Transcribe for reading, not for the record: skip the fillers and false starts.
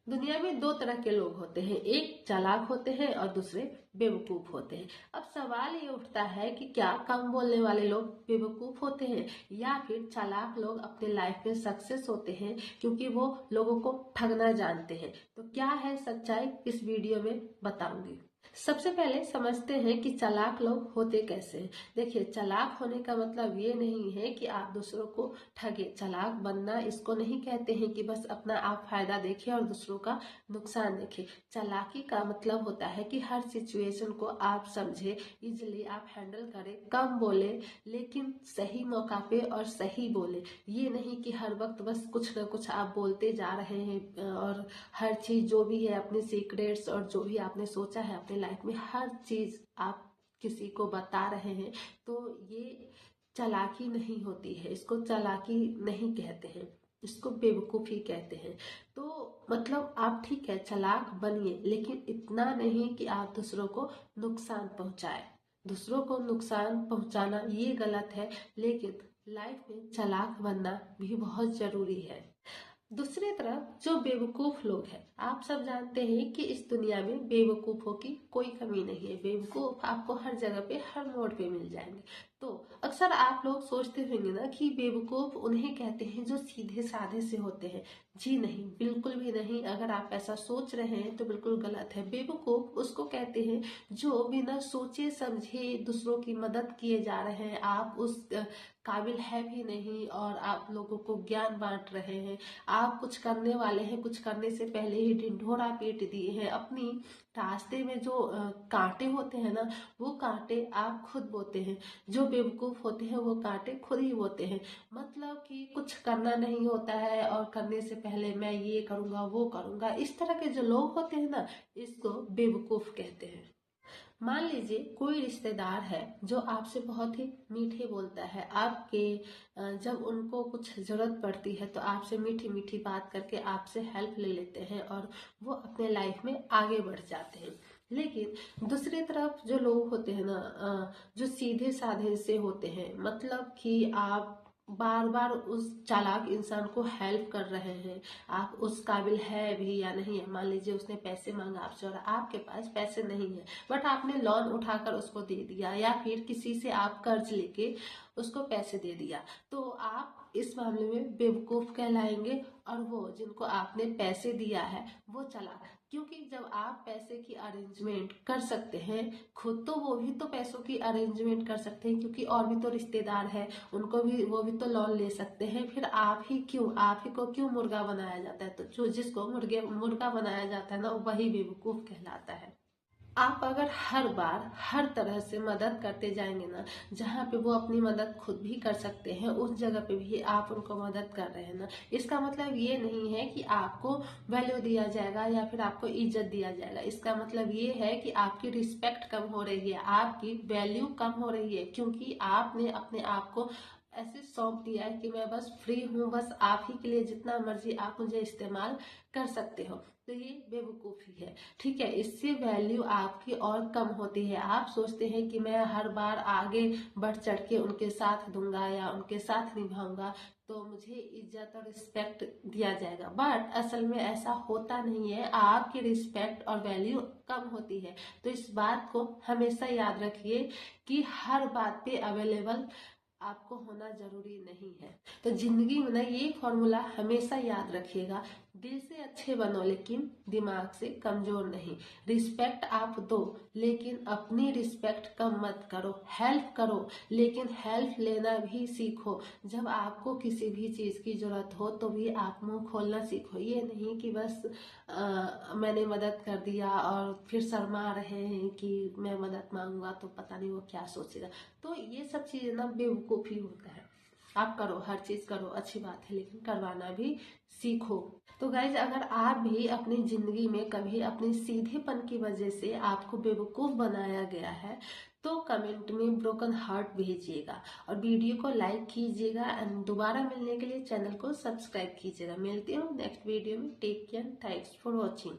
दुनिया में दो तरह के लोग होते हैं, एक चालाक होते हैं और दूसरे बेवकूफ होते हैं। अब सवाल ये उठता है कि क्या कम बोलने वाले लोग बेवकूफ होते हैं या फिर चालाक लोग अपने लाइफ में सक्सेस होते हैं क्योंकि वो लोगों को ठगना जानते हैं। तो क्या है सच्चाई, इस वीडियो में बताऊंगी। सबसे पहले समझते हैं कि चालाक लोग होते कैसे हैं। देखिए, चालाक होने का मतलब ये नहीं है कि आप दूसरों को ठगे। चालाक बनना इसको नहीं कहते हैं कि बस अपना आप फायदा देखें और दूसरों का नुकसान देखें। चालाकी का मतलब होता है कि हर सिचुएशन को आप समझे, इजिली आप हैंडल करें, कम बोले लेकिन सही मौका पे और सही बोले। ये नहीं कि हर वक्त बस कुछ ना कुछ आप बोलते जा रहे हैं और हर चीज जो भी है अपने सीक्रेट्स और जो भी आपने सोचा है अपने लाइफ में हर चीज आप किसी को बता रहे हैं। तो ये चालाकी नहीं होती है, इसको चालाकी नहीं कहते हैं, इसको बेवकूफी कहते हैं। तो मतलब आप ठीक है चालाक बनिए लेकिन इतना नहीं कि आप दूसरों को नुकसान पहुंचाए। दूसरों को नुकसान पहुंचाना ये गलत है, लेकिन लाइफ में चालाक बनना भी बहुत जरूरी है। दूसरी तरफ जो बेवकूफ लोग हैं, आप सब जानते हैं कि इस दुनिया में बेवकूफों की कोई कमी नहीं है। बेवकूफ आपको हर जगह पे हर मोड़ पे मिल जाएंगे। तो अक्सर आप लोग सोचते होंगे ना कि बेवकूफ उन्हें कहते हैं जो सीधे साधे से होते हैं। जी नहीं, बिल्कुल भी नहीं। अगर आप ऐसा सोच रहे हैं तो बिल्कुल गलत है। बेवकूफ उसको कहते हैं जो बिना सोचे समझे दूसरों की मदद किए जा रहे हैं। आप उस काबिल है भी नहीं और आप लोगों को ज्ञान बांट रहे हैं। आप कुछ करने वाले हैं, कुछ करने से पहले ही ढिंढोरा पीट दिए हैं। अपनी रास्ते में जो कांटे होते हैं ना, वो कांटे आप खुद बोते हैं। जो बेवकूफ होते हैं वो कांटे खुद ही बोते हैं। मतलब कि कुछ करना नहीं होता है और करने से पहले मैं ये करूंगा वो करूंगा, इस तरह के जो लोग होते हैं ना, इसको बेवकूफ कहते हैं। मान लीजिए कोई रिश्तेदार है जो आपसे बहुत ही मीठे बोलता है। आपके जब उनको कुछ जरूरत पड़ती है तो आपसे मीठी मीठी बात करके आपसे हेल्प ले लेते हैं और वो अपने लाइफ में आगे बढ़ जाते हैं। लेकिन दूसरी तरफ जो लोग होते हैं ना, जो सीधे साधे से होते हैं, मतलब कि आप बार बार उस चालाक इंसान को हेल्प कर रहे हैं। आप उस काबिल है भी या नहीं है। मान लीजिए उसने पैसे मांगा आपसे और आपके पास पैसे नहीं है, बट आपने लोन उठाकर उसको दे दिया या फिर किसी से आप कर्ज लेके उसको पैसे दे दिया। तो आप इस मामले में बेवकूफ कहलाएंगे और वो जिनको आपने पैसे दिया है वो चालाक। क्योंकि जब आप पैसे की अरेंजमेंट कर सकते हैं खुद, तो वो भी तो पैसों की अरेंजमेंट कर सकते हैं क्योंकि और भी तो रिश्तेदार है, उनको भी वो भी तो लोन ले सकते हैं। फिर आप ही को क्यों मुर्गा बनाया जाता है? तो जो जिसको मुर्गा बनाया जाता है ना, वही बेवकूफ कहलाता है। आप अगर हर बार हर तरह से मदद करते जाएंगे ना, जहाँ पे वो अपनी मदद खुद भी कर सकते हैं उस जगह पे भी आप उनको मदद कर रहे हैं ना, इसका मतलब ये नहीं है कि आपको वैल्यू दिया जाएगा या फिर आपको इज्जत दिया जाएगा। इसका मतलब ये है कि आपकी रिस्पेक्ट कम हो रही है, आपकी वैल्यू कम हो रही है, क्योंकि आपने अपने आप को ऐसे सौंप दिया है कि मैं बस फ्री हूँ, बस आप ही के लिए जितना मर्जी आप मुझे इस्तेमाल कर सकते हो। तो ये बेवकूफ़ी है, ठीक है। इससे वैल्यू आपकी और कम होती है। आप सोचते हैं कि मैं हर बार आगे बढ़ चढ़ के उनके साथ दूंगा या उनके साथ निभाऊंगा तो मुझे इज्जत और रिस्पेक्ट दिया जाएगा, बट असल में ऐसा होता नहीं है। आपकी रिस्पेक्ट और वैल्यू कम होती है। तो इस बात को हमेशा याद रखिए कि हर बात पे अवेलेबल आपको होना जरूरी नहीं है। तो जिंदगी में ना ये फॉर्मूला हमेशा याद रखिएगा, दिल से अच्छे बनो लेकिन दिमाग से कमजोर नहीं। रिस्पेक्ट आप दो लेकिन अपनी रिस्पेक्ट कम मत करो। हेल्प करो लेकिन हेल्प लेना भी सीखो। जब आपको किसी भी चीज की जरूरत हो तो भी आप मुंह खोलना सीखो। ये नहीं कि बस मैंने मदद कर दिया और फिर शर्मा रहे हैं कि मैं मदद मांगूंगा तो पता नहीं वो क्या सोचेगा। तो ये सब चीजें ना बेवकूफी होता है। आप करो, हर चीज करो, अच्छी बात है, लेकिन करवाना भी सीखो। तो गाइज, अगर आप भी अपनी जिंदगी में कभी अपने सीधेपन की वजह से आपको बेवकूफ बनाया गया है तो कमेंट में ब्रोकन हार्ट भेजिएगा और वीडियो को लाइक कीजिएगा एंड दोबारा मिलने के लिए चैनल को सब्सक्राइब कीजिएगा। मिलती हूँ नेक्स्ट वीडियो में। Take care, thanks for watching.